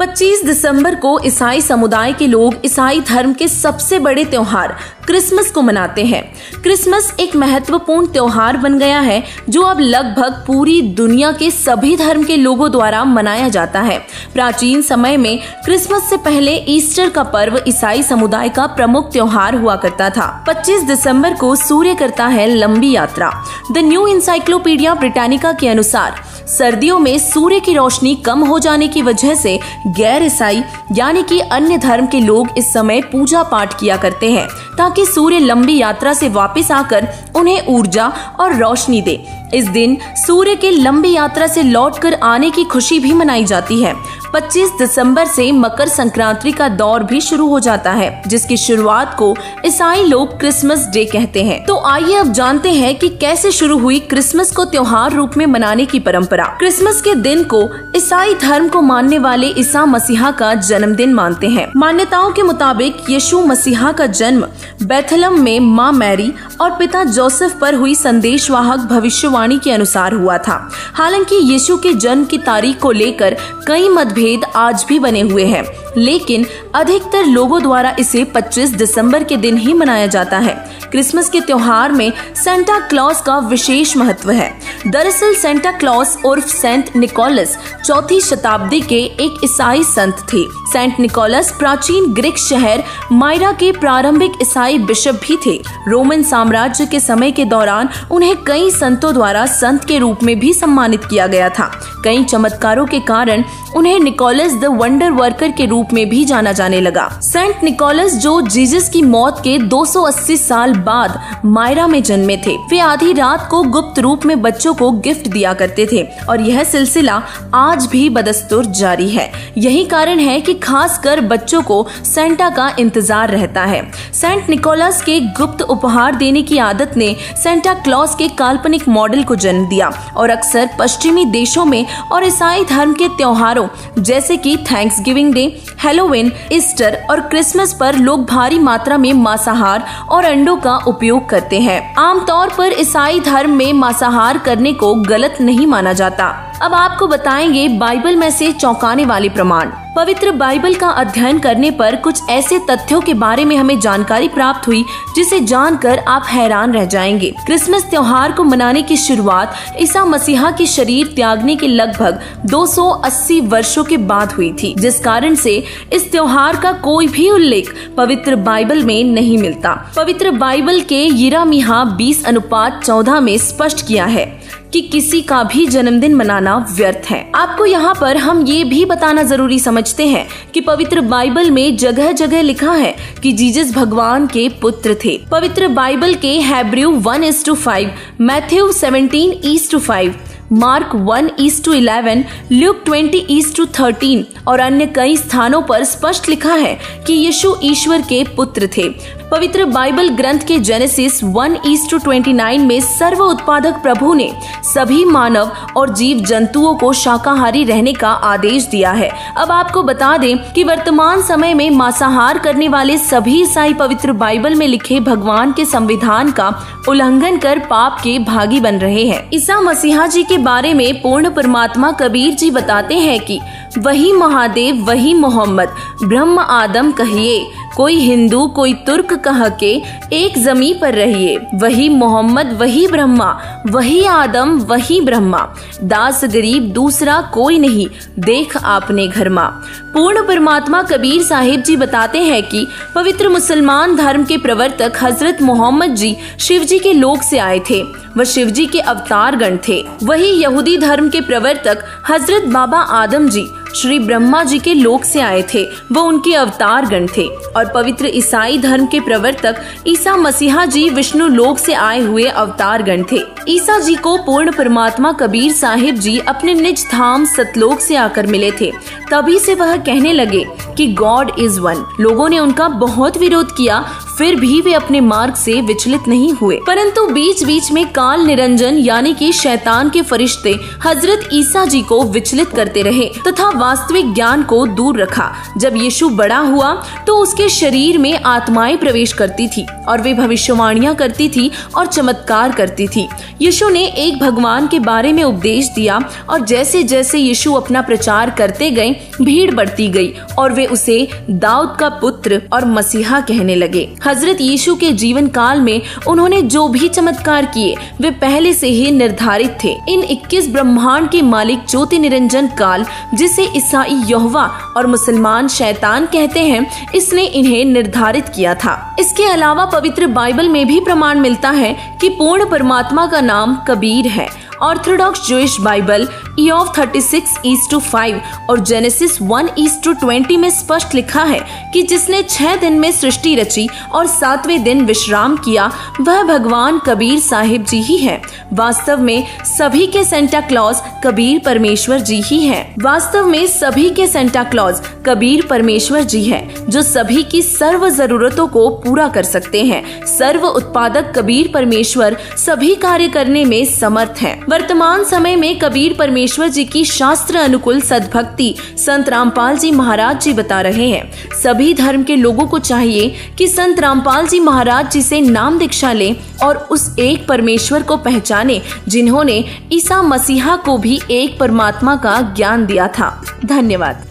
25 दिसंबर को ईसाई समुदाय के लोग ईसाई धर्म के सबसे बड़े त्योहार क्रिसमस को मनाते हैं। क्रिसमस एक महत्वपूर्ण त्योहार बन गया है जो अब लगभग पूरी दुनिया के सभी धर्म के लोगों द्वारा मनाया जाता है। प्राचीन समय में क्रिसमस से पहले ईस्टर का पर्व ईसाई समुदाय का प्रमुख त्योहार हुआ करता था। 25 दिसंबर को सूर्य करता है लंबी यात्रा। द न्यू इंसाइक्लोपीडिया ब्रिटानिका के अनुसार सर्दियों में सूर्य की रोशनी कम हो जाने की वजह से गैर ईसाई यानी कि अन्य धर्म के लोग इस समय पूजा पाठ किया करते हैं ताकि सूर्य लंबी यात्रा से वापस आकर उन्हें ऊर्जा और रोशनी दे। इस दिन सूर्य के लंबी यात्रा से लौटकर आने की खुशी भी मनाई जाती है। 25 दिसंबर से मकर संक्रांति का दौर भी शुरू हो जाता है जिसकी शुरुआत को ईसाई लोग क्रिसमस डे कहते हैं। तो आइए अब जानते हैं कि कैसे शुरू हुई क्रिसमस को त्योहार रूप में मनाने की परंपरा। क्रिसमस के दिन को ईसाई धर्म को मानने वाले ईसा मसीहा का जन्मदिन मानते हैं। मान्यताओं के मुताबिक यीशु मसीहा का जन्म बेथलहम में माँ मैरी और पिता जोसेफ पर हुई संदेशवाहक भविष्यवाणी के अनुसार हुआ था। हालांकि यीशु के जन्म की तारीख को लेकर कई मतभेद आज भी बने हुए हैं, लेकिन अधिकतर लोगों द्वारा इसे 25 दिसंबर के दिन ही मनाया जाता है। क्रिसमस के त्योहार में सेंटा क्लॉस का विशेष महत्व है। दरअसल सेंटा क्लॉस उर्फ सेंट निकोलस 4वीं शताब्दी के एक ईसाई संत थे। सेंट निकोलस प्राचीन ग्रीक शहर मायरा के प्रारंभिक ईसाई बिशप भी थे। रोमन साम्राज्य के समय के दौरान उन्हें कई संतों द्वारा संत के रूप में भी सम्मानित किया गया था। कई चमत्कारों के कारण उन्हें निकोलस द वंडर वर्कर के रूप में भी जाना जाने लगा। सेंट निकोलस जो जीसस की मौत के 280 साल बाद मायरा में जन्मे थे, वे आधी रात को गुप्त रूप में बच्चों को गिफ्ट दिया करते थे और यह सिलसिला आज भी बदस्तूर जारी है। यही कारण है कि खासकर बच्चों को सेंटा का इंतजार रहता है। सेंट निकोलस के गुप्त उपहार देने की आदत ने सेंटा क्लॉस के काल्पनिक मॉडल को जन्म दिया और अक्सर पश्चिमी देशों में और ईसाई धर्म के त्योहारों जैसे कि थैंक्सगिविंग डे, हैलोवीन, ईस्टर और क्रिसमस पर लोग भारी मात्रा में मांसाहार और अंडों का उपयोग करते हैं। आमतौर पर ईसाई धर्म में मांसाहार करने को गलत नहीं माना जाता। अब आपको बताएंगे बाइबल में से चौंकाने वाले प्रमाण। पवित्र बाइबल का अध्ययन करने पर कुछ ऐसे तथ्यों के बारे में हमें जानकारी प्राप्त हुई जिसे जानकर आप हैरान रह जाएंगे। क्रिसमस त्योहार को मनाने की शुरुआत ईसा मसीहा के शरीर त्यागने के लगभग 280 वर्षों के बाद हुई थी, जिस कारण से इस त्योहार का कोई भी उल्लेख पवित्र बाइबल में नहीं मिलता। पवित्र बाइबल के यिर्मयाह 20:14 में स्पष्ट किया है कि किसी का भी जन्मदिन मनाना व्यर्थ है। आपको यहाँ पर हम ये भी बताना जरूरी समझते हैं कि पवित्र बाइबल में जगह जगह लिखा है कि जीसस भगवान के पुत्र थे। पवित्र बाइबल के हेब्रू 1:5, मैथ्यू 17:5, मार्क 1:11, ल्यूक 20:13 और अन्य कई स्थानों पर स्पष्ट लिखा है कि यीशु ईश्वर के पुत्र थे। पवित्र बाइबल ग्रंथ के जेनेसिस 1:29 में सर्व उत्पादक प्रभु ने सभी मानव और जीव जंतुओं को शाकाहारी रहने का आदेश दिया है। अब आपको बता दें कि वर्तमान समय में मांसाहार करने वाले सभी ईसाई पवित्र बाइबल में लिखे भगवान के संविधान का उल्लंघन कर पाप के भागी बन रहे हैं। ईसा मसीहा जी के बारे में पूर्ण परमात्मा कबीर जी बताते हैं कि वही महादेव वही मोहम्मद, ब्रह्म आदम कहिए, कोई हिंदू कोई तुर्क कह के एक जमी पर रहिए। वही मोहम्मद वही ब्रह्मा, वही आदम वही ब्रह्मा, दास गरीब दूसरा कोई नहीं, देख आपने घर माँ। पूर्ण परमात्मा कबीर साहिब जी बताते हैं कि पवित्र मुसलमान धर्म के प्रवर्तक हजरत मोहम्मद जी शिव जी के लोक से आए थे। वह शिव जी के अवतार गण थे। वही यहूदी धर्म के प्रवर्तक हजरत बाबा आदम जी श्री ब्रह्मा जी के लोक से आए थे, वो उनके अवतार गण थे। और पवित्र ईसाई धर्म के प्रवर्तक ईसा मसीहा जी विष्णु लोक से आए हुए अवतार गण थे। ईसा जी को पूर्ण परमात्मा कबीर साहिब जी अपने निज धाम सतलोक से आकर मिले थे। तभी से वह कहने लगे कि गॉड इज वन। लोगों ने उनका बहुत विरोध किया, फिर भी वे अपने मार्ग से विचलित नहीं हुए, परंतु बीच बीच में काल निरंजन यानी कि शैतान के फरिश्ते हजरत ईसा जी को विचलित करते रहे तथा वास्तविक ज्ञान को दूर रखा। जब यीशु बड़ा हुआ तो उसके शरीर में आत्माएं प्रवेश करती थी और वे भविष्यवाणियां करती थी और चमत्कार करती थी। यीशु ने एक भगवान के बारे में उपदेश दिया और जैसे जैसे यीशु अपना प्रचार करते गए भीड़ बढ़ती गई और वे उसे दाऊद का पुत्र और मसीहा कहने लगे। हजरत यीशु के जीवन काल में उन्होंने जो भी चमत्कार किए वे पहले से ही निर्धारित थे। इन 21 ब्रह्मांड के मालिक ज्योति निरंजन काल, जिसे ईसाई यहोवा और मुसलमान शैतान कहते हैं, इसने इन्हें निर्धारित किया था। इसके अलावा पवित्र बाइबल में भी प्रमाण मिलता है कि पूर्ण परमात्मा का नाम कबीर है। ऑर्थोडॉक्स जूइश बाइबल ईओव 36:5 और जेनेसिस 1:20 में स्पष्ट लिखा है कि जिसने 6 दिन में सृष्टि रची और 7वें दिन विश्राम किया, वह भगवान कबीर साहिब जी ही है। वास्तव में सभी के सेंटा क्लॉज कबीर परमेश्वर जी ही है। वास्तव में सभी के सेंटा क्लॉज कबीर परमेश्वर जी है, जो सभी की सर्व जरूरतों को पूरा कर सकते हैं। सर्व उत्पादक कबीर परमेश्वर सभी कार्य करने में समर्थ है। वर्तमान समय में कबीर परमेश्वर जी की शास्त्र अनुकूल सद्भक्ति संत रामपाल जी महाराज जी बता रहे हैं। सभी धर्म के लोगों को चाहिए कि संत रामपाल जी महाराज जी से नाम दीक्षा लें और उस एक परमेश्वर को पहचाने जिन्होंने ईसा मसीहा को भी एक परमात्मा का ज्ञान दिया था। धन्यवाद।